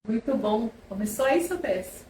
Muito bom. Começou aí, seu Tess.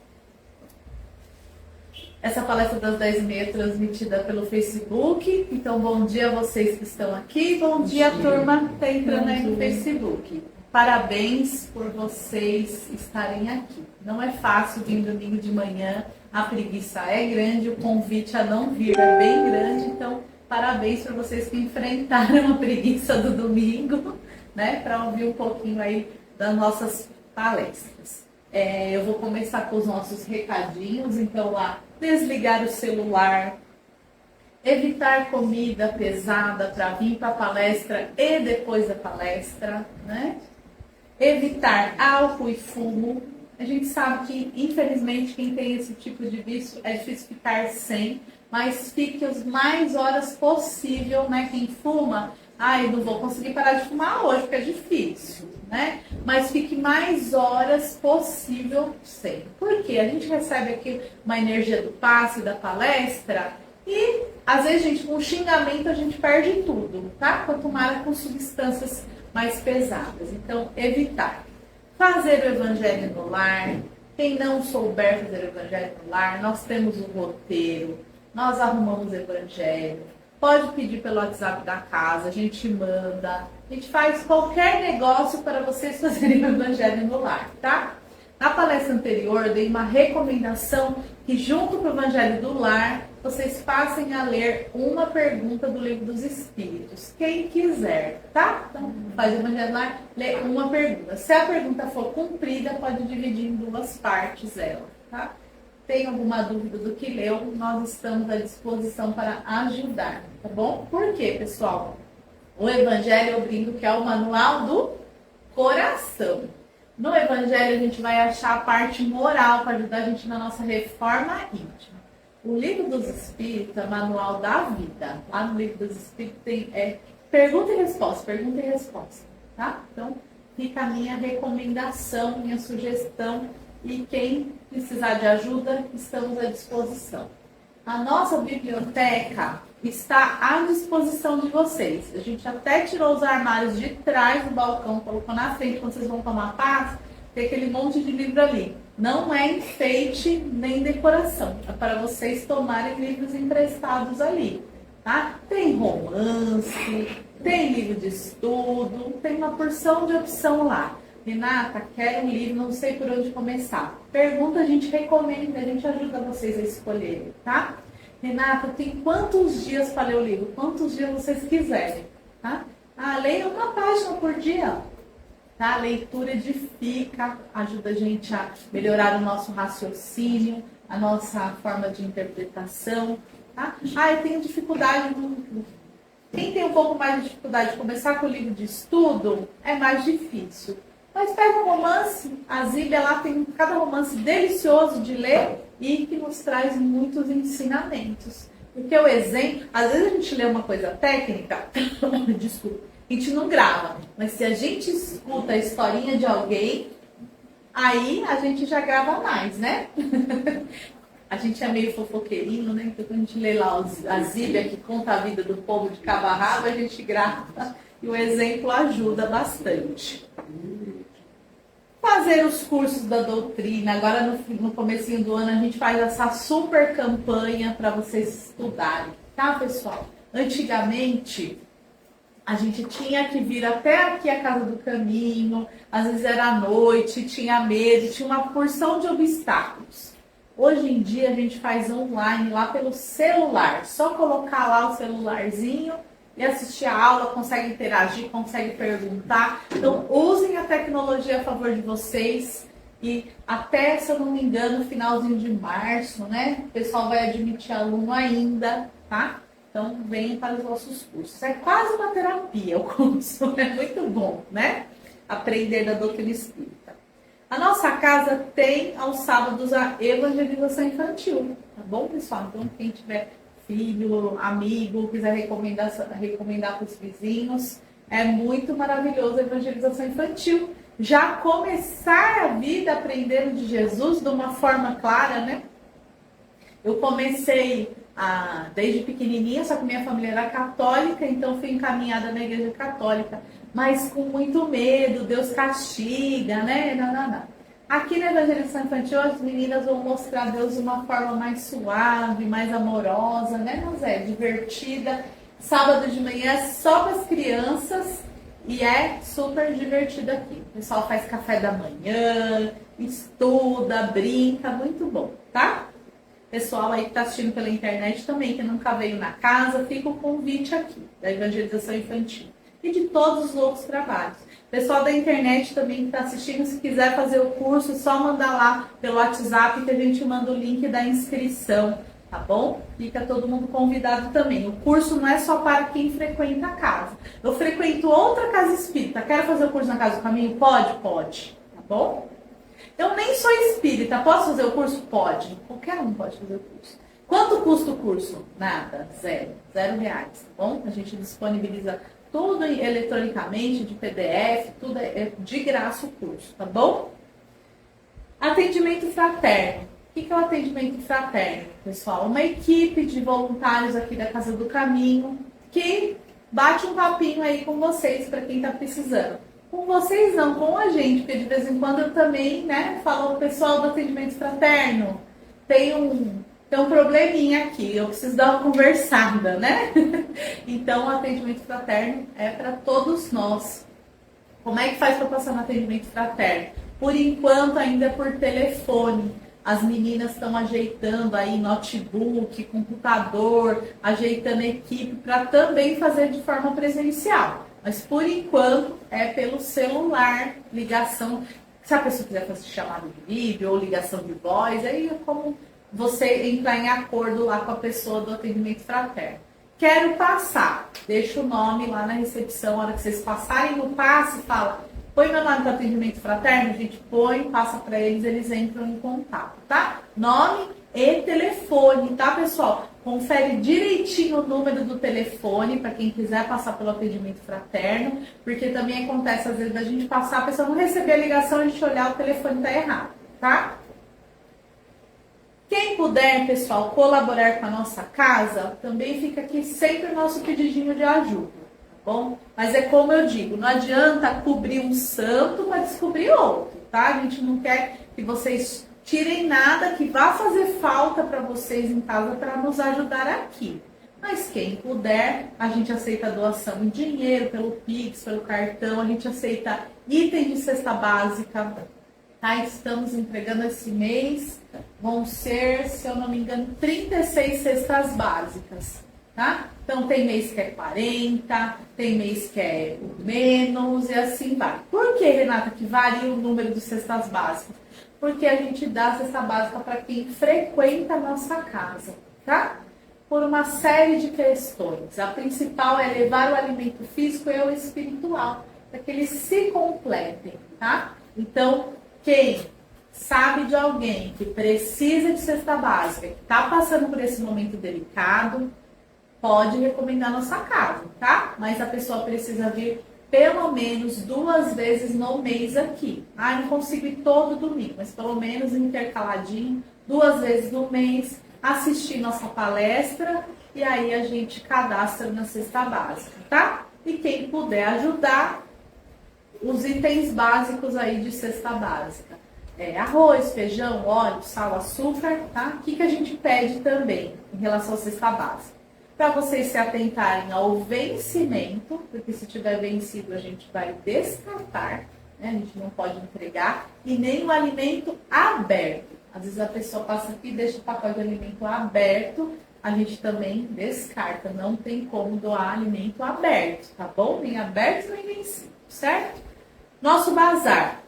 Essa palestra das 10h30 é transmitida pelo Facebook. Então, bom dia a vocês que estão aqui. Bom dia, turma que está entrando aí no Facebook. Parabéns por vocês estarem aqui. Não é fácil vir domingo de manhã, a preguiça é grande, o convite a não vir é bem grande. Então, parabéns para vocês que enfrentaram a preguiça do domingo, né? Para ouvir um pouquinho aí das nossas palestras. Eu vou começar com os nossos recadinhos. Então, lá, desligar o celular, evitar comida pesada para vir para a palestra e depois da palestra, né? Evitar álcool e fumo. A gente sabe que, infelizmente, quem tem esse tipo de vício é difícil ficar sem, mas fique as mais horas possível, né? Quem fuma, não vou conseguir parar de fumar hoje, porque é difícil, né? Mas fique mais horas possível sem. Por quê? A gente recebe aqui uma energia do passe, da palestra, e às vezes, gente, com xingamento a gente perde tudo, tá? Quanto mais com substâncias mais pesadas. Então, evitar. Fazer o evangelho no lar. Quem não souber fazer o evangelho no lar, nós temos o roteiro, nós arrumamos o evangelho. Pode pedir pelo WhatsApp da casa, a gente manda, a gente faz qualquer negócio para vocês fazerem o evangelho no lar, tá? Na palestra anterior, eu dei uma recomendação que, junto com o Evangelho do Lar, vocês passem a ler uma pergunta do Livro dos Espíritos. Quem quiser, tá? Então, faz o Evangelho do Lar, lê uma pergunta. Se a pergunta for cumprida, pode dividir em duas partes ela, tá? Tem alguma dúvida do que leu, nós estamos à disposição para ajudar, tá bom? Por quê, pessoal? O Evangelho, eu brinco que é o manual do coração. No Evangelho, a gente vai achar a parte moral para ajudar a gente na nossa reforma íntima. O Livro dos Espíritos é o manual da vida. Lá no Livro dos Espíritos tem pergunta e resposta, tá? Então, fica a minha recomendação, minha sugestão, e quem precisar de ajuda, estamos à disposição. A nossa biblioteca está à disposição de vocês. A gente até tirou os armários de trás do balcão, colocou na frente, quando vocês vão tomar passe, tem aquele monte de livro ali. Não é enfeite nem decoração, é para vocês tomarem livros emprestados ali, tá? Tem romance, tem livro de estudo, tem uma porção de opção lá. Renata, quero um livro, não sei por onde começar. Pergunta, a gente recomenda, a gente ajuda vocês a escolherem, tá? Renata, tem quantos dias para ler o livro? Quantos dias vocês quiserem, tá? Leia uma página por dia, tá? A leitura edifica, ajuda a gente a melhorar o nosso raciocínio, a nossa forma de interpretação, tá? Eu tenho dificuldade Quem tem um pouco mais de dificuldade de começar com o livro de estudo, é mais difícil. Mas pega um romance, a Zíbia lá tem cada romance delicioso de ler e que nos traz muitos ensinamentos. Porque o exemplo, às vezes a gente lê uma coisa técnica, desculpa, a gente não grava, mas se a gente escuta a historinha de alguém, aí a gente já grava mais, né? A gente é meio fofoqueirinho, né? Então, quando a gente lê lá a Zíbia, que conta a vida do povo de cabo a rabo, a gente grava e o exemplo ajuda bastante. Fazer os cursos da doutrina. Agora, no comecinho do ano, a gente faz essa super campanha para vocês estudarem, tá, pessoal? Antigamente, a gente tinha que vir até aqui a Casa do Caminho, às vezes era à noite, tinha medo, tinha uma porção de obstáculos. Hoje em dia, a gente faz online, lá pelo celular. Só colocar lá o celularzinho e assistir a aula, consegue interagir, consegue perguntar. Então, usem a tecnologia a favor de vocês. E até, se eu não me engano, finalzinho de março, né? O pessoal vai admitir aluno ainda, tá? Então, venham para os nossos cursos. É quase uma terapia o curso, é muito bom, né? Aprender da doutrina espírita. A nossa casa tem, aos sábados, a evangelização infantil, tá bom, pessoal? Então, quem tiver filho, amigo, quiser recomendar para os vizinhos, é muito maravilhoso a evangelização infantil. Já começar a vida aprendendo de Jesus de uma forma clara, né? Eu comecei desde pequenininha, só que minha família era católica, então fui encaminhada na igreja católica, mas com muito medo, Deus castiga, né? Não. Aqui na evangelização infantil, as meninas vão mostrar Deus de uma forma mais suave, mais amorosa, né, José? Divertida. Sábado de manhã é só para as crianças e é super divertido aqui. O pessoal faz café da manhã, estuda, brinca, muito bom, tá? Pessoal aí que está assistindo pela internet também, que nunca veio na casa, fica o convite aqui da evangelização infantil e de todos os outros trabalhos. Pessoal da internet também que está assistindo, se quiser fazer o curso, é só mandar lá pelo WhatsApp que a gente manda o link da inscrição, tá bom? Fica todo mundo convidado também. O curso não é só para quem frequenta a casa. Eu frequento outra casa espírita, quero fazer o curso na Casa do Caminho? Pode? Pode, tá bom? Eu nem sou espírita, posso fazer o curso? Pode. Qualquer um pode fazer o curso. Quanto custa o curso? Nada, zero. R$0, tá bom? A gente disponibiliza tudo eletronicamente, de PDF, tudo é de graça o curso, tá bom? Atendimento fraterno. O que é o atendimento fraterno, pessoal? Uma equipe de voluntários aqui da Casa do Caminho que bate um papinho aí com vocês, para quem está precisando. Com vocês não, com a gente, porque de vez em quando eu também, né, falo, o pessoal do atendimento fraterno, tem um probleminha aqui, eu preciso dar uma conversada, né? Então, o atendimento fraterno é para todos nós. Como é que faz para passar no atendimento fraterno? Por enquanto, ainda por telefone. As meninas estão ajeitando aí notebook, computador, ajeitando equipe para também fazer de forma presencial. Mas, por enquanto, é pelo celular, ligação. Se a pessoa quiser fazer chamada de vídeo ou ligação de voz, aí é como você entrar em acordo lá com a pessoa do atendimento fraterno. Quero passar, deixa o nome lá na recepção, a hora que vocês passarem no passe, fala, põe meu nome para atendimento fraterno, a gente põe, passa para eles, eles entram em contato, tá? Nome e telefone, tá, pessoal? Confere direitinho o número do telefone para quem quiser passar pelo atendimento fraterno, porque também acontece às vezes da gente passar, a pessoa não receber a ligação, a gente olhar o telefone tá errado, tá? Quem puder, pessoal, colaborar com a nossa casa, também fica aqui sempre o nosso pedidinho de ajuda, tá bom? Mas é como eu digo, não adianta cobrir um santo para descobrir outro, tá? A gente não quer que vocês tirem nada que vá fazer falta para vocês em casa para nos ajudar aqui. Mas quem puder, a gente aceita doação em dinheiro, pelo Pix, pelo cartão, a gente aceita item de cesta básica, tá? Estamos entregando esse mês, vão ser, se eu não me engano, 36 cestas básicas, tá? Então tem mês que é 40, tem mês que é menos e assim vai. Por que, Renata, que varia o número de cestas básicas? Porque a gente dá cesta básica para quem frequenta a nossa casa, tá? Por uma série de questões. A principal é levar o alimento físico e o espiritual, para que eles se completem, tá? Então, quem sabe de alguém que precisa de cesta básica, que está passando por esse momento delicado, pode recomendar a nossa casa, tá? Mas a pessoa precisa vir pelo menos 2 vezes no mês aqui. Ah, não consigo ir todo domingo, mas pelo menos intercaladinho, 2 vezes no mês, assistir nossa palestra e aí a gente cadastra na cesta básica, tá? E quem puder ajudar, os itens básicos aí de cesta básica. Arroz, feijão, óleo, sal, açúcar, tá? O que a gente pede também em relação à cesta básica? Para vocês se atentarem ao vencimento, porque se tiver vencido a gente vai descartar, né? A gente não pode entregar, e nem o alimento aberto. Às vezes a pessoa passa aqui e deixa o pacote de alimento aberto, a gente também descarta, não tem como doar alimento aberto, tá bom? Nem aberto nem vencido, certo? Nosso bazar,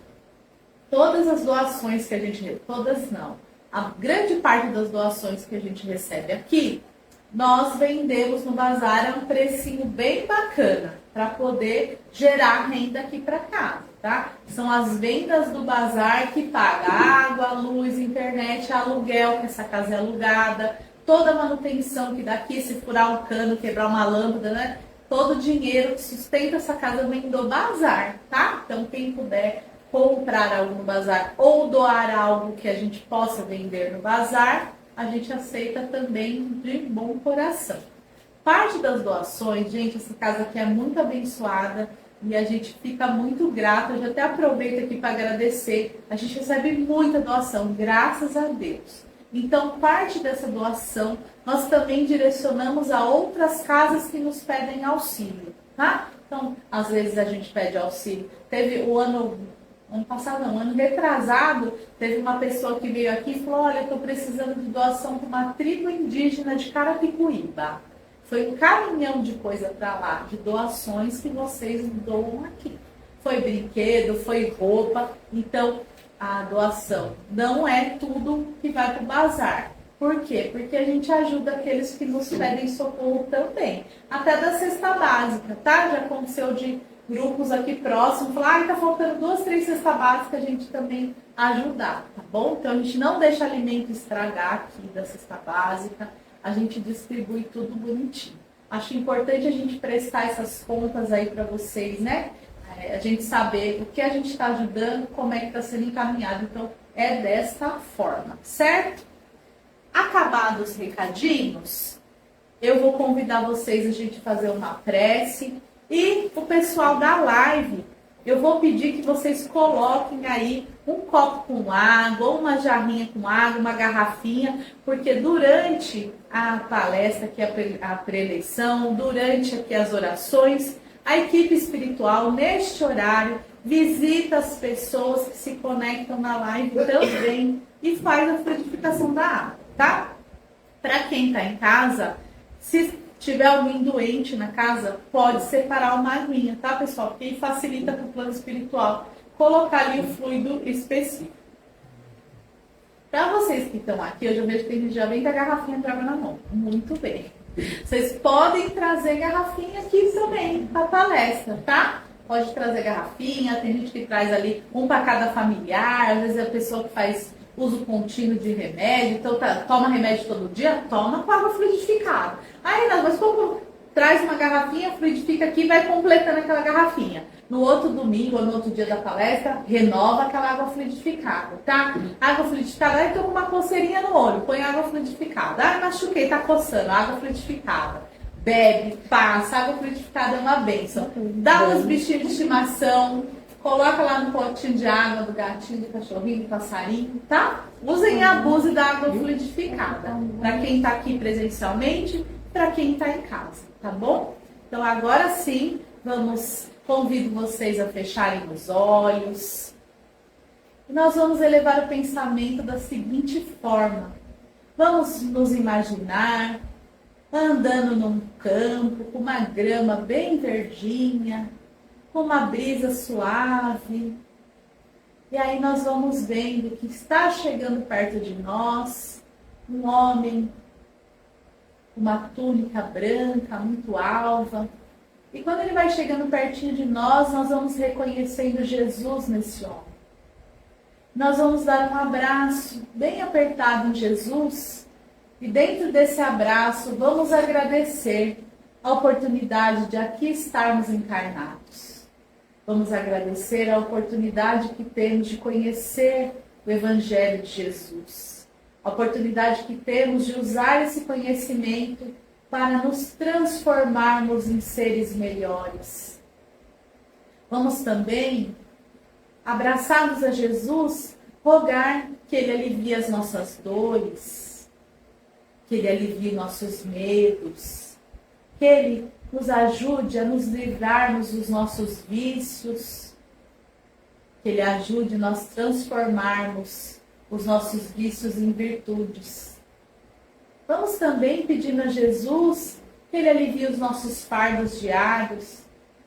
todas as doações que a gente, todas não, a grande parte das doações que a gente recebe aqui, nós vendemos no bazar a um precinho bem bacana, para poder gerar renda aqui para casa, tá? São as vendas do bazar que paga água, luz, internet, aluguel, que essa casa é alugada, toda a manutenção que daqui, se furar um cano, quebrar uma lâmpada, né? Todo o dinheiro que sustenta essa casa vem do bazar, tá? Então, quem puder comprar algo no bazar ou doar algo que a gente possa vender no bazar, a gente aceita também de bom coração. Parte das doações, gente, essa casa aqui é muito abençoada, E a gente fica muito grato. Eu já até aproveito aqui para agradecer. A gente recebe muita doação, graças a Deus. Então, parte dessa doação nós também direcionamos a outras casas que nos pedem auxílio, tá? Então, às vezes a gente pede auxílio. Teve o ano passado, não, ano retrasado, teve uma pessoa que veio aqui e falou: olha, eu estou precisando de doação para uma tribo indígena de Carapicuíba. Foi um caminhão de coisa para lá, de doações que vocês doam aqui. Foi brinquedo, foi roupa. Então, a doação não é tudo que vai para o bazar. Por quê? Porque a gente ajuda aqueles que nos pedem socorro também. Até da cesta básica, tá? Já aconteceu de grupos aqui próximos falar: tá faltando 2, 3 cestas básicas, a gente também ajudar, tá bom? Então, a gente não deixa alimento estragar aqui da cesta básica. A gente distribui tudo bonitinho. Acho importante a gente prestar essas contas aí para vocês, né? A gente saber o que a gente está ajudando, como é que está sendo encaminhado. Então, é desta forma, certo? Acabados os recadinhos, eu vou convidar vocês a gente fazer uma prece. E o pessoal da live, eu vou pedir que vocês coloquem aí um copo com água, ou uma jarrinha com água, uma garrafinha, porque durante a palestra, aqui a preleção, durante aqui as orações, a equipe espiritual, neste horário, visita as pessoas que se conectam na live também e faz a frutificação da água, tá? Para quem está em casa, se tiver alguém doente na casa, pode separar uma aguinha, tá, pessoal? Porque facilita para o plano espiritual colocar ali o fluido específico. Para vocês que estão aqui, eu já vejo que tem gente já vem com a garrafinha de água na mão. Muito bem. Vocês podem trazer garrafinha aqui também para a palestra, tá? Pode trazer garrafinha, tem gente que traz ali um para cada familiar, às vezes é a pessoa que faz uso contínuo de remédio, então toma remédio todo dia, toma com água fluidificada. Aí não, mas como traz uma garrafinha, fluidifica aqui e vai completando aquela garrafinha. No outro domingo ou no outro dia da palestra, renova aquela água fluidificada, tá? Água fluidificada, aí tô com uma coceirinha no olho, põe água fluidificada. Ah, machuquei, tá coçando, água fluidificada. Bebe, passa, água fluidificada é uma bênção. Dá uns bichinhos de estimação, coloca lá no potinho de água do gatinho, do cachorrinho, do passarinho, tá? Usem e abusem da água fluidificada. Para quem tá aqui presencialmente, para quem tá em casa, tá bom? Então agora sim, convido vocês a fecharem os olhos. E nós vamos elevar o pensamento da seguinte forma. Vamos nos imaginar andando num campo com uma grama bem verdinha, com uma brisa suave. E aí nós vamos vendo que está chegando perto de nós um homem com uma túnica branca, muito alva. E quando ele vai chegando pertinho de nós vamos reconhecendo Jesus nesse homem. Nós vamos dar um abraço bem apertado em Jesus. E dentro desse abraço, vamos agradecer a oportunidade de aqui estarmos encarnados. Vamos agradecer a oportunidade que temos de conhecer o Evangelho de Jesus. A oportunidade que temos de usar esse conhecimento para nos transformarmos em seres melhores. Vamos também, abraçados a Jesus, rogar que Ele alivie as nossas dores, que Ele alivie nossos medos, que Ele nos ajude a nos livrarmos dos nossos vícios, que Ele ajude nós transformarmos os nossos vícios em virtudes. Vamos também pedindo a Jesus que Ele alivie os nossos fardos diários,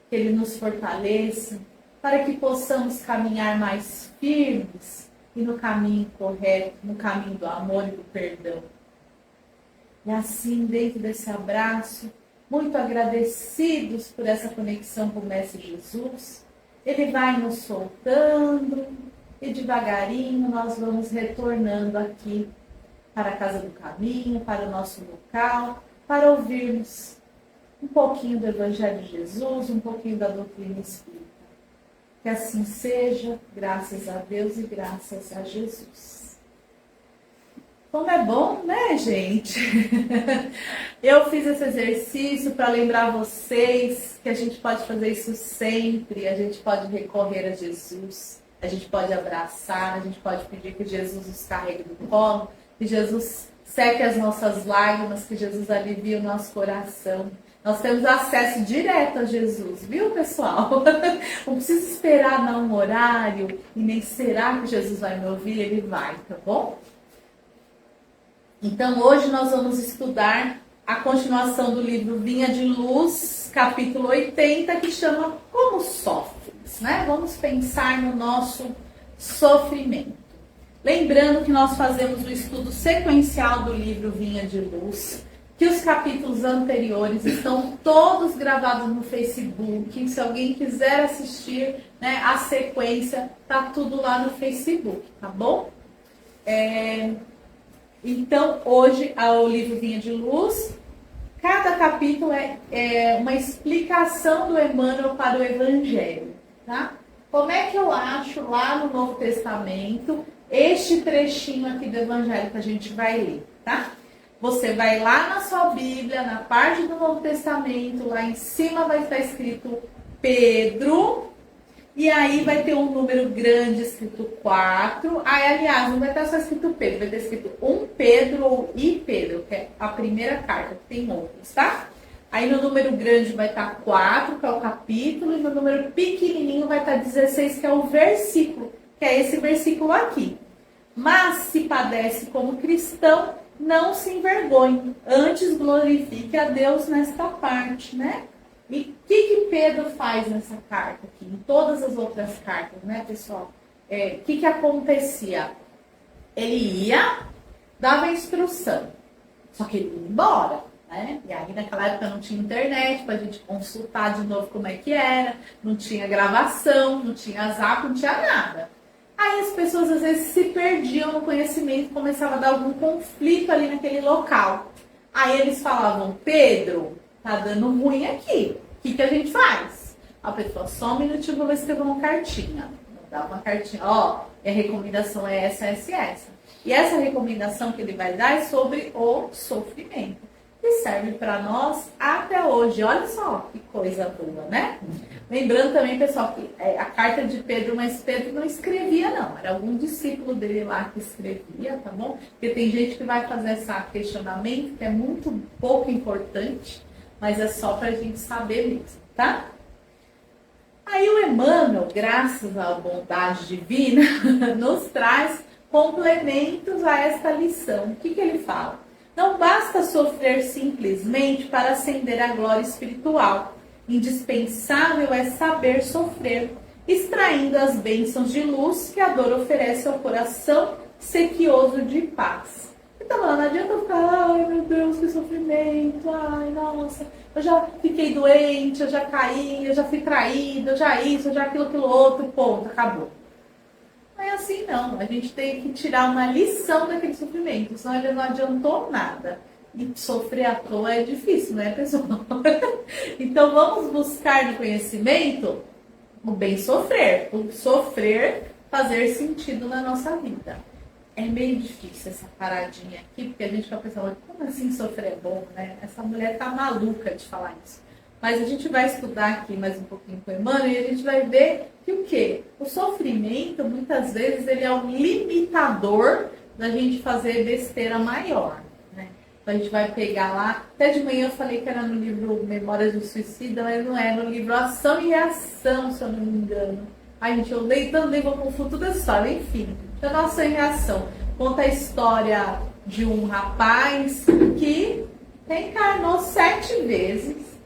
que Ele nos fortaleça, para que possamos caminhar mais firmes e no caminho correto, no caminho do amor e do perdão. E assim, dentro desse abraço, muito agradecidos por essa conexão com o Mestre Jesus, Ele vai nos soltando e devagarinho nós vamos retornando aqui para a Casa do Caminho, para o nosso local, para ouvirmos um pouquinho do Evangelho de Jesus, um pouquinho da doutrina espírita. Que assim seja, graças a Deus e graças a Jesus. Como é bom, né, gente? Eu fiz esse exercício para lembrar vocês que a gente pode fazer isso sempre, a gente pode recorrer a Jesus, a gente pode abraçar, a gente pode pedir que Jesus nos carregue no colo, que Jesus seque as nossas lágrimas, que Jesus alivie o nosso coração. Nós temos acesso direto a Jesus, viu, pessoal? Não precisa esperar dar um horário e nem será que Jesus vai me ouvir, ele vai, tá bom? Então, hoje nós vamos estudar a continuação do livro Vinha de Luz, capítulo 80, que chama Como Sofres, né? Vamos pensar no nosso sofrimento. Lembrando que nós fazemos o estudo sequencial do livro Vinha de Luz, que os capítulos anteriores estão todos gravados no Facebook. Se alguém quiser assistir, né, a sequência, tá tudo lá no Facebook, tá bom? Então, hoje, o livro Vinha de Luz, cada capítulo é uma explicação do Emmanuel para o Evangelho, tá? Como é que eu acho lá no Novo Testamento este trechinho aqui do Evangelho que a gente vai ler, tá? Você vai lá na sua Bíblia, na parte do Novo Testamento, lá em cima vai estar escrito Pedro, e aí vai ter um número grande escrito 4. Aí, aliás, não vai estar só escrito Pedro, vai ter escrito 1 Pedro ou I Pedro, que é a primeira carta, que tem outros, tá? Aí no número grande vai estar 4, que é o capítulo, e no número pequenininho vai estar 16, que é o versículo, que é esse versículo aqui. Mas se padece como cristão, não se envergonhe, antes glorifique a Deus nesta parte, né? E o que Pedro faz nessa carta aqui? Em todas as outras cartas, né, pessoal? O que acontecia? Ele ia, dava instrução, só que ele ia embora, né? E aí naquela época não tinha internet para a gente consultar de novo como é que era, não tinha gravação, não tinha zap, não tinha nada. Aí as pessoas às vezes se perdiam no conhecimento, começava a dar algum conflito ali naquele local. Aí eles falavam, Pedro, tá dando ruim aqui, o que a gente faz? A pessoa, só um minutinho, eu vou escrever uma cartinha. Dá uma cartinha, e a recomendação é essa, essa e essa. E essa recomendação que ele vai dar é sobre o sofrimento, que serve para nós até hoje. Olha só que coisa boa, né? Lembrando também, pessoal, que a carta de Pedro, mas Pedro não escrevia, não. Era algum discípulo dele lá que escrevia, tá bom? Porque tem gente que vai fazer esse questionamento, que é muito pouco importante, mas é só para a gente saber mesmo, tá? Aí o Emmanuel, graças à bondade divina, nos traz complementos a esta lição. O que ele fala? Não basta sofrer simplesmente para ascender à glória espiritual. Indispensável é saber sofrer, extraindo as bênçãos de luz que a dor oferece ao coração sequioso de paz. Então, não adianta eu ficar, ai meu Deus, que sofrimento, ai nossa, eu já fiquei doente, eu já caí, eu já fui traída, eu já isso, eu já aquilo outro, ponto, acabou. Não é assim não, a gente tem que tirar uma lição daquele sofrimento, senão ele não adiantou nada. E sofrer à toa é difícil, né, pessoal? Então vamos buscar no conhecimento o bem sofrer, o sofrer fazer sentido na nossa vida. É meio difícil essa paradinha aqui, porque a gente fica pensando, como assim sofrer é bom, né? Essa mulher tá maluca de falar isso. Mas a gente vai estudar aqui mais um pouquinho com o Emmanuel e a gente vai ver que o quê? O sofrimento, muitas vezes, ele é um limitador da gente fazer besteira maior, né? Então a gente vai pegar lá, até de manhã eu falei que era no livro Memórias do Suicida, mas não é, no livro Ação e Reação, se eu não me engano. Ai, gente, eu leio também, vou confundir toda a história, enfim. Então, Ação e Reação conta a história de um rapaz que reencarnou 7 vezes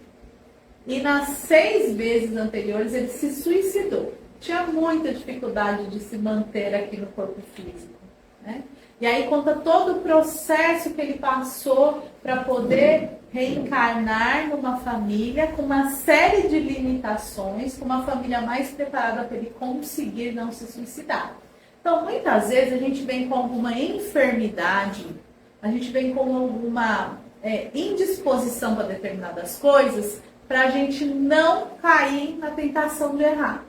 e nas 6 vezes anteriores ele se suicidou. Tinha muita dificuldade de se manter aqui no corpo físico, né? E aí conta todo o processo que ele passou para poder reencarnar numa família com uma série de limitações, com uma família mais preparada para ele conseguir não se suicidar. Então, muitas vezes a gente vem com alguma enfermidade, a gente vem com alguma indisposição para determinadas coisas, para a gente não cair na tentação de errar.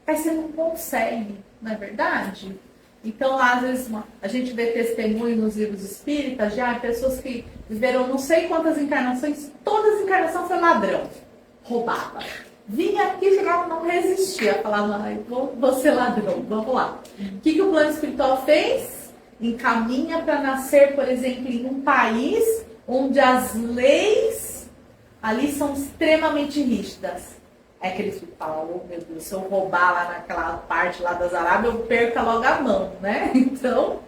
Aí você não consegue, não é verdade? Então, às vezes, a gente vê testemunho nos livros espíritas de pessoas que viveram não sei quantas encarnações, todas as encarnações foi ladrão, roubava. Vinha aqui, chegava, não resistia, falava, vou ser ladrão, vamos lá. O que o plano espiritual fez? Encaminha para nascer, por exemplo, em um país onde as leis ali são extremamente rígidas. É que eles falam, oh meu Deus, se eu roubar lá naquela parte lá das Arábias, eu perco logo a mão, né? Então,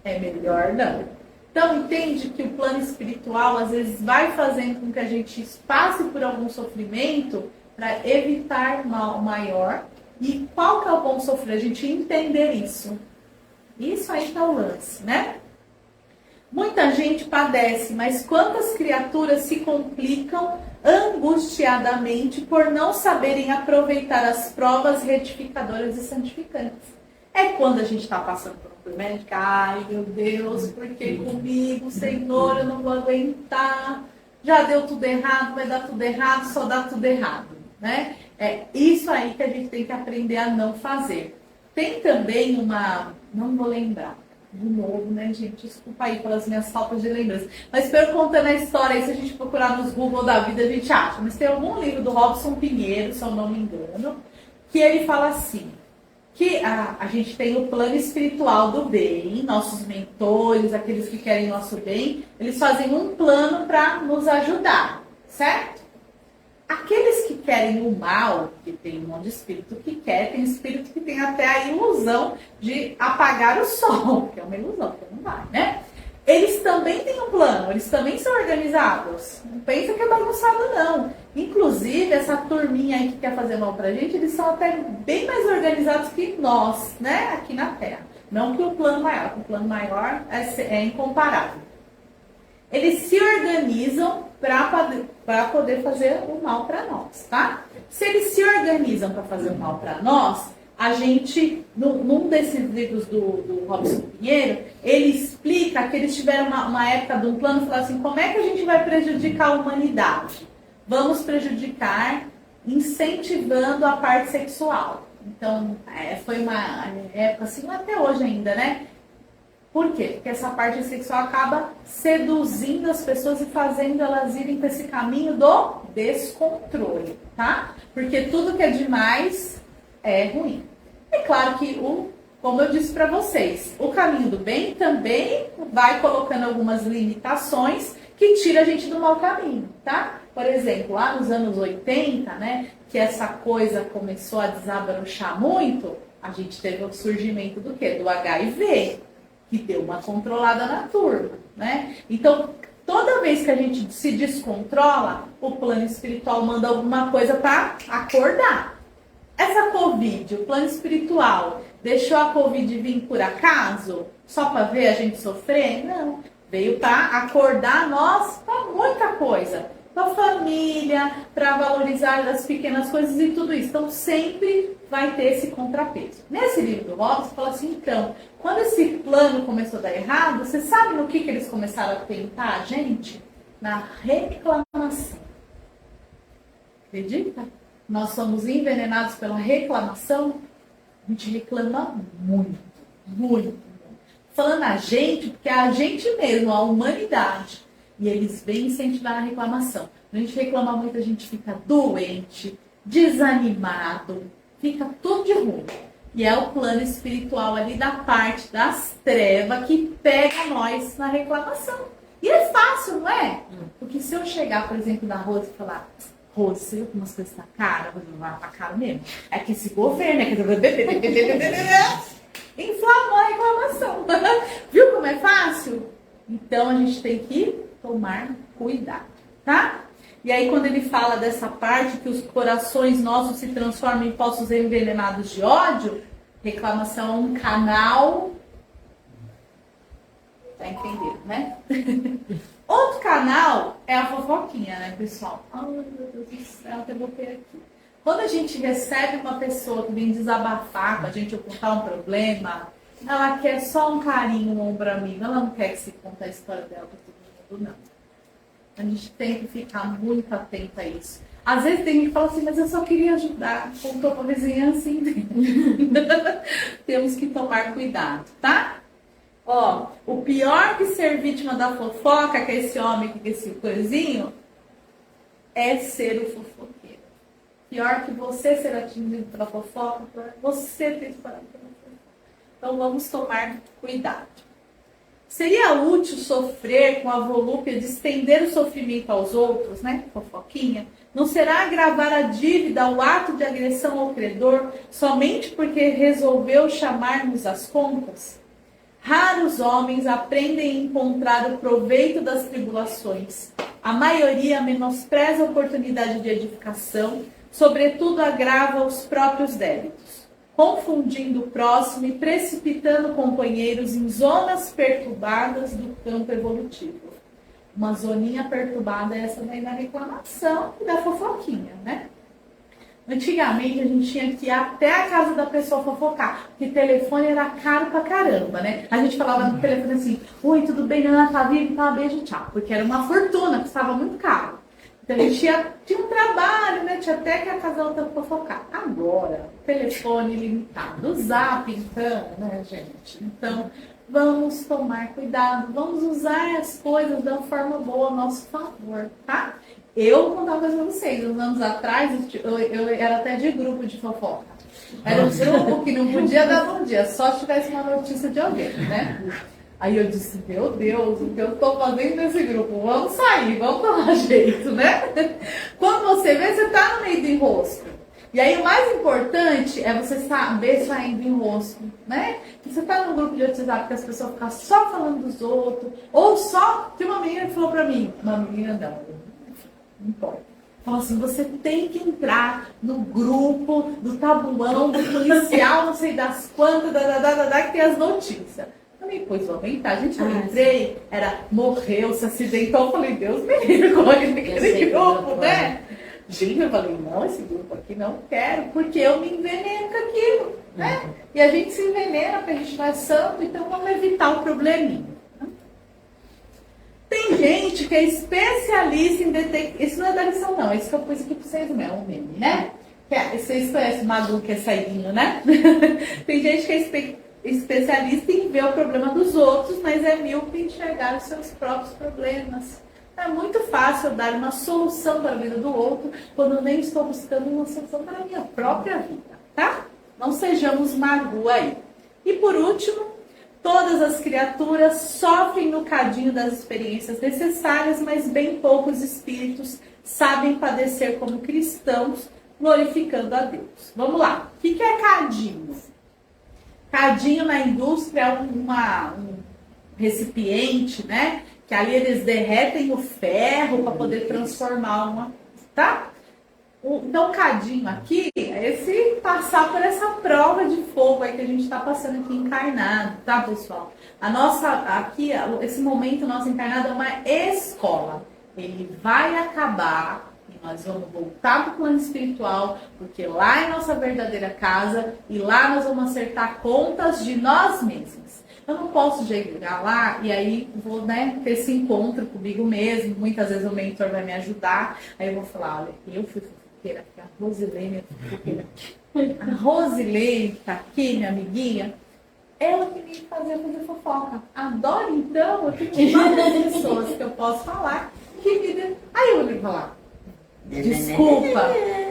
é melhor não. Então, entende que o plano espiritual, às vezes, vai fazendo com que a gente passe por algum sofrimento para evitar mal maior. E qual que é o bom sofrer? A gente entender isso. Isso aí tá o lance, né? Muita gente padece, mas quantas criaturas se complicam angustiadamente por não saberem aproveitar as provas retificadoras e santificantes. É quando a gente está passando por um tormento, ai meu Deus, por que comigo, Senhor, eu não vou aguentar, já deu tudo errado, vai dar tudo errado, só dá tudo errado, né? É isso aí que a gente tem que aprender a não fazer. Tem também não vou lembrar, de novo, né, gente? Desculpa aí pelas minhas faltas de lembrança. Mas pelo contando a história aí, se a gente procurar nos Google da vida, a gente acha. Mas tem algum livro do Robson Pinheiro, se eu não me engano, que ele fala assim, que a gente tem o plano espiritual do bem, nossos mentores, aqueles que querem nosso bem, eles fazem um plano para nos ajudar, certo? Aqueles que querem o mal, que tem um monte de espírito que quer, tem espírito que tem até a ilusão de apagar o sol, que é uma ilusão, porque não vai, né? Eles também têm um plano, eles também são organizados. Não pensa que é bagunçado, não. Inclusive, essa turminha aí que quer fazer mal pra gente, eles são até bem mais organizados que nós, né? Aqui na Terra. Não que o plano maior, porque o plano maior é incomparável. Eles se organizam para poder fazer o mal para nós, tá? Se eles se organizam para fazer o mal para nós, a gente, num desses livros do Robson Pinheiro, ele explica que eles tiveram uma época de um plano e falaram assim, como é que a gente vai prejudicar a humanidade? Vamos prejudicar incentivando a parte sexual. Então, foi uma época assim, até hoje ainda, né? Por quê? Porque essa parte sexual acaba seduzindo as pessoas e fazendo elas irem para esse caminho do descontrole, tá? Porque tudo que é demais é ruim. É claro que, como eu disse para vocês, o caminho do bem também vai colocando algumas limitações que tira a gente do mau caminho, tá? Por exemplo, lá nos anos 80, né, que essa coisa começou a desabrochar muito, a gente teve o surgimento do quê? Do HIV. Que deu uma controlada na turma, né? Então, toda vez que a gente se descontrola, o plano espiritual manda alguma coisa para acordar. Essa Covid, o plano espiritual, deixou a Covid vir por acaso? Só para ver a gente sofrer? Não. Veio para acordar nós para muita coisa. Para a família, para valorizar as pequenas coisas e tudo isso. Então, sempre vai ter esse contrapeso. Nesse livro do Robson, fala assim, então, quando esse plano começou a dar errado, você sabe no que eles começaram a tentar a gente? Na reclamação. Acredita? Nós somos envenenados pela reclamação. A gente reclama muito, muito. Falando a gente, porque é a gente mesmo, a humanidade. E eles vêm incentivar a reclamação. A gente reclama muito, a gente fica doente, desanimado, fica tudo de ruim. E é o plano espiritual ali da parte das trevas que pega nós na reclamação. E é fácil, não é? Porque se eu chegar, por exemplo, na Rose e falar, Rose, você viu como as coisas estão caras? Não vai pra cara mesmo. É que esse governo é que... inflamou a reclamação. Viu como é fácil? Então a gente tem que tomar cuidado, tá? E aí quando ele fala dessa parte que os corações nossos se transformam em poços envenenados de ódio, reclamação é um canal, tá entendendo, né? Outro canal é a fofoquinha, né, pessoal? Ai, meu Deus do céu, até botei aqui. Quando a gente recebe uma pessoa que vem desabafar com a gente ou contar um problema, ela quer só um carinho, um ombro amigo, ela não quer que se conte a história dela para todo mundo, não. A gente tem que ficar muito atento a isso. Às vezes tem gente que fala assim, mas eu só queria ajudar. Contou pra vizinha assim. Temos que tomar cuidado, tá? Ó, o pior que ser vítima da fofoca, que é esse homem, que é esse coisinho, é ser o fofoqueiro. Pior que você ser atingido pela fofoca, você ter disparado pela fofoca. Então vamos tomar cuidado. Seria útil sofrer com a volúpia de estender o sofrimento aos outros, né? Fofoquinha. Não será agravar a dívida o ato de agressão ao credor somente porque resolveu chamar-nos às contas? Raros homens aprendem a encontrar o proveito das tribulações. A maioria menospreza a oportunidade de edificação, sobretudo agrava os próprios débitos, confundindo o próximo e precipitando companheiros em zonas perturbadas do campo evolutivo. Uma zoninha perturbada é essa daí da reclamação e da fofoquinha, né? Antigamente a gente tinha que ir até a casa da pessoa fofocar, porque telefone era caro pra caramba, né? A gente falava no telefone assim, oi, tudo bem, Ana, tá vivo? Tá, beijo, tchau. Porque era uma fortuna, custava muito caro. Então a gente tinha um trabalho, né? Tinha até que a casa da outra fofocar. Agora, telefone limitado, o zap, então, né, gente? Então, vamos tomar cuidado, vamos usar as coisas da forma boa a nosso favor, tá? Eu vou contar uma coisa pra vocês, uns anos atrás, eu era até de grupo de fofoca. Era um grupo que não podia dar bom dia, só se tivesse uma notícia de alguém, né? Aí eu disse, meu Deus, o que eu tô fazendo nesse grupo? Vamos sair, vamos tomar jeito, né? Quando você vê, você tá no meio do enrosco. E aí o mais importante é você saber sair do enrosco, né? Você tá no grupo de WhatsApp que as pessoas ficam só falando dos outros, ou só, tem uma menina que falou pra mim, uma menina não importa. Fala assim, você tem que entrar no grupo do tabuão, do policial, não sei das quantas, que tem as notícias. Falei, pois vou aumentar. Gente, eu entrei, era morreu, se acidentou. Eu falei, Deus me livre, como é aquele grupo, né? Gente, eu falei, não, esse grupo aqui não quero, porque eu me enveneno com aquilo, né? E a gente se envenena porque a gente não é santo, então vamos evitar o probleminha. Tem gente que é especialista em detectar. Isso não é da lição, não. Isso que eu pus aqui pra vocês mesmo, é um meme, né? Vocês conhecem o Madu, que é saidinho, né? Tem gente que é especialista em ver o problema dos outros, mas é míope em enxergar os seus próprios problemas. É muito fácil dar uma solução para a vida do outro quando nem estou buscando uma solução para a minha própria vida, tá? Não sejamos mago aí. E por último, todas as criaturas sofrem no cadinho das experiências necessárias, mas bem poucos espíritos sabem padecer como cristãos, glorificando a Deus. Vamos lá. O que é cadinho? Cadinho na indústria é um recipiente, né? Que ali eles derretem o ferro para poder transformar uma, tá? Então, cadinho aqui é esse passar por essa prova de fogo aí que a gente está passando aqui encarnado, tá, pessoal? A nossa, aqui, esse momento nosso encarnado é uma escola. Ele vai acabar e nós vamos voltar para o plano espiritual, porque lá é nossa verdadeira casa e lá nós vamos acertar contas de nós mesmos. Eu não posso chegar lá e aí vou, né, ter esse encontro comigo mesmo. Muitas vezes o mentor vai me ajudar. Aí eu vou falar, olha, eu fui fofoqueira aqui, a Rosilene é fofoqueira aqui. A Rosilene que tá aqui, minha amiguinha, ela que me fazia fazer fofoca. Adoro, então, eu tenho várias pessoas que eu posso falar que me... Aí eu vou falar, desculpa,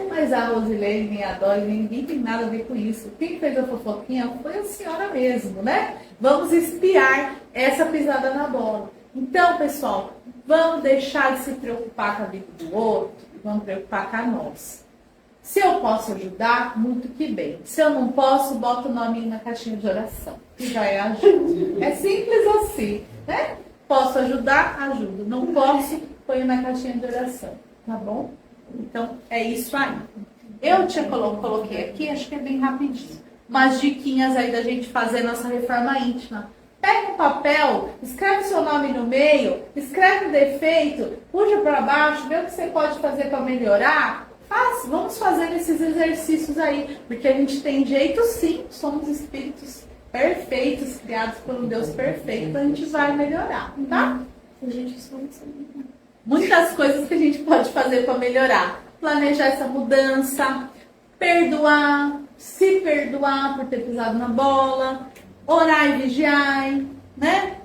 mas a Rosilene nem adora, ninguém tem nada a ver com isso. Quem fez a fofoquinha foi a senhora mesmo, né? Vamos espiar essa pisada na bola. Então, pessoal, vamos deixar de se preocupar com a vida do outro e vamos preocupar com a nossa. Se eu posso ajudar, muito que bem. Se eu não posso, boto o nome na caixinha de oração, que já é ajuda. É simples assim, né? Posso ajudar? Ajudo. Não posso? Ponho na caixinha de oração, tá bom? Então, é isso aí. Eu te coloquei aqui, acho que é bem rapidinho, umas diquinhas aí da gente fazer nossa reforma íntima. Pega um papel, escreve seu nome no meio, escreve o defeito, puxa para baixo, vê o que você pode fazer para melhorar. Vamos fazer esses exercícios aí, porque a gente tem jeito sim, somos espíritos perfeitos, criados por um Deus perfeito, a gente vai melhorar, tá? Muitas coisas que a gente pode fazer para melhorar. planejar essa mudança, perdoar, se perdoar por ter pisado na bola, orar e vigiar, né?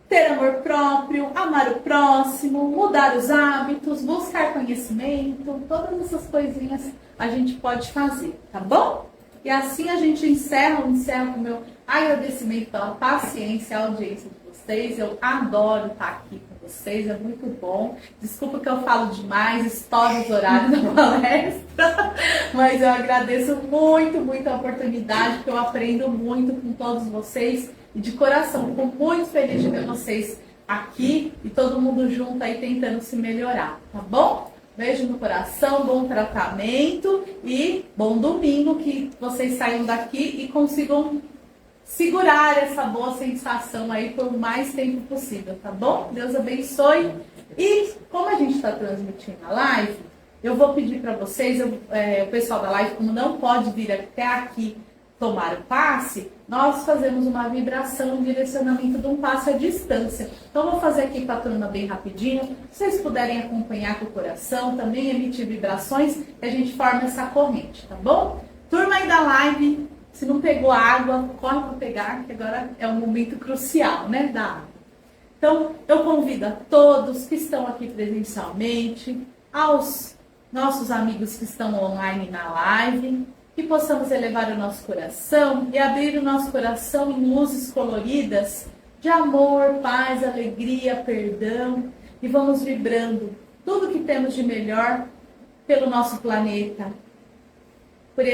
Ter amor próprio, amar o próximo, mudar os hábitos, buscar conhecimento, todas essas coisinhas a gente pode fazer, tá bom? E assim a gente encerra com o meu agradecimento pela paciência, a audiência de vocês. Eu adoro estar aqui com vocês, é muito bom. Desculpa que eu falo demais, estouro os horários da palestra, mas eu agradeço muito a oportunidade, porque eu aprendo muito com todos vocês. E de coração, fico muito feliz de ver vocês aqui e todo mundo junto aí tentando se melhorar, tá bom? Beijo no coração, bom tratamento e bom domingo, que vocês saiam daqui e consigam segurar essa boa sensação aí por mais tempo possível, tá bom? Deus abençoe. E como a gente está transmitindo a live, eu vou pedir para vocês, o pessoal da live, como não pode vir até aqui tomar o passe, nós fazemos uma vibração, um direcionamento de um passe à distância. Então, vou fazer aqui para a turma bem rapidinho. Se vocês puderem acompanhar com o coração, também emitir vibrações, e a gente forma essa corrente, tá bom? Turma aí da live, se não pegou água, corre para pegar, que agora é um momento crucial, né, da água. Então, eu convido a todos que estão aqui presencialmente, aos nossos amigos que estão online na live, que possamos elevar o nosso coração e abrir o nosso coração em luzes coloridas de amor, paz, alegria, perdão, e vamos vibrando tudo que temos de melhor pelo nosso planeta, por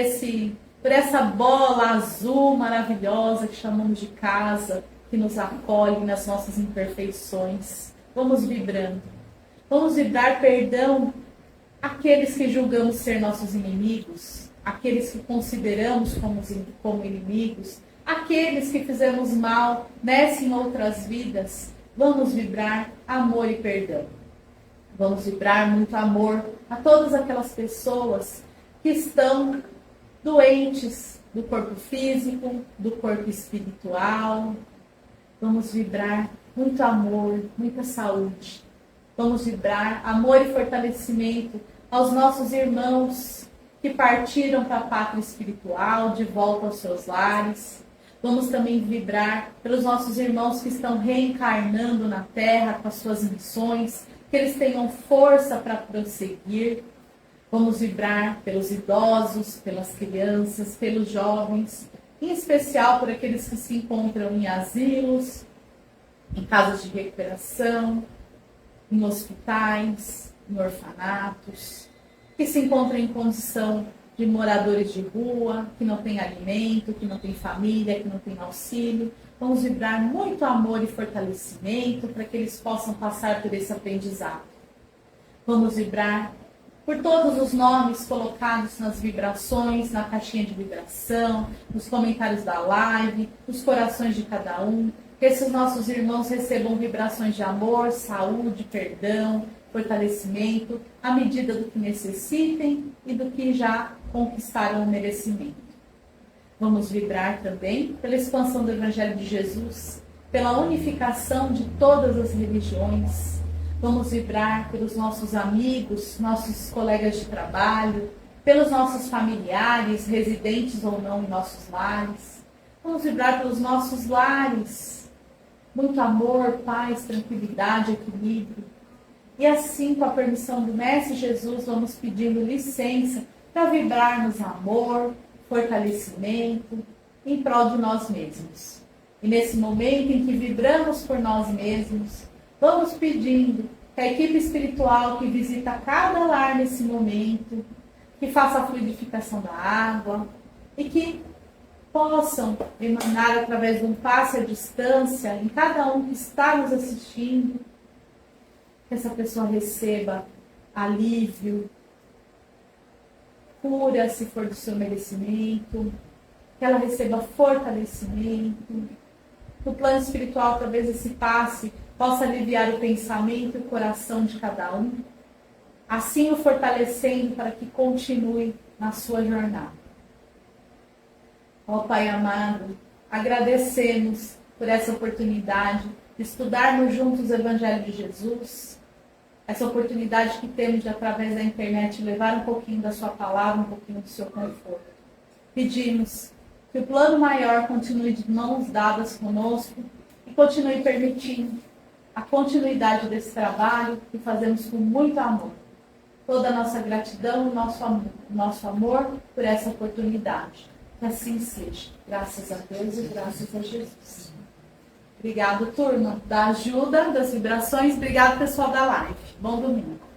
essa bola azul maravilhosa que chamamos de casa, que nos acolhe nas nossas imperfeições. Vamos vibrando. Vamos vibrar perdão àqueles que julgamos ser nossos inimigos, aqueles que consideramos como inimigos, aqueles que fizemos mal nessa e em outras vidas. Vamos vibrar amor e perdão. Vamos vibrar muito amor a todas aquelas pessoas que estão doentes do corpo físico, do corpo espiritual. Vamos vibrar muito amor, muita saúde. Vamos vibrar amor e fortalecimento aos nossos irmãos que partiram para a pátria espiritual, de volta aos seus lares. Vamos também vibrar pelos nossos irmãos que estão reencarnando na Terra com as suas missões, que eles tenham força para prosseguir. Vamos vibrar pelos idosos, pelas crianças, pelos jovens, em especial por aqueles que se encontram em asilos, em casas de recuperação, em hospitais, em orfanatos, que se encontram em condição de moradores de rua, que não tem alimento, que não tem família, que não tem auxílio. Vamos vibrar muito amor e fortalecimento para que eles possam passar por esse aprendizado. Vamos vibrar por todos os nomes colocados nas vibrações, na caixinha de vibração, nos comentários da live, nos corações de cada um. Que esses nossos irmãos recebam vibrações de amor, saúde, perdão, fortalecimento, à medida do que necessitem e do que já conquistaram o merecimento. Vamos vibrar também pela expansão do Evangelho de Jesus, pela unificação de todas as religiões. Vamos vibrar pelos nossos amigos, nossos colegas de trabalho, pelos nossos familiares, residentes ou não em nossos lares. Vamos vibrar pelos nossos lares. Muito amor, paz, tranquilidade, equilíbrio. E assim, com a permissão do Mestre Jesus, vamos pedindo licença para vibrarmos amor, fortalecimento, em prol de nós mesmos. E nesse momento em que vibramos por nós mesmos, vamos pedindo que a equipe espiritual que visita cada lar nesse momento, que faça a fluidificação da água e que possam emanar através de um passe à distância em cada um que está nos assistindo, que essa pessoa receba alívio, cura se for do seu merecimento, que ela receba fortalecimento. No plano espiritual, talvez esse passe possa aliviar o pensamento e o coração de cada um, assim o fortalecendo para que continue na sua jornada. Ó Pai amado, agradecemos por essa oportunidade de estudarmos juntos o Evangelho de Jesus, essa oportunidade que temos de, através da internet, levar um pouquinho da sua palavra, um pouquinho do seu conforto. Pedimos que o plano maior continue de mãos dadas conosco e continue permitindo a continuidade desse trabalho que fazemos com muito amor. Toda a nossa gratidão, nosso amor por essa oportunidade. Que assim seja. Graças a Deus e graças a Jesus. Obrigado, turma, da ajuda, das vibrações. Obrigado, pessoal da live. Bom domingo.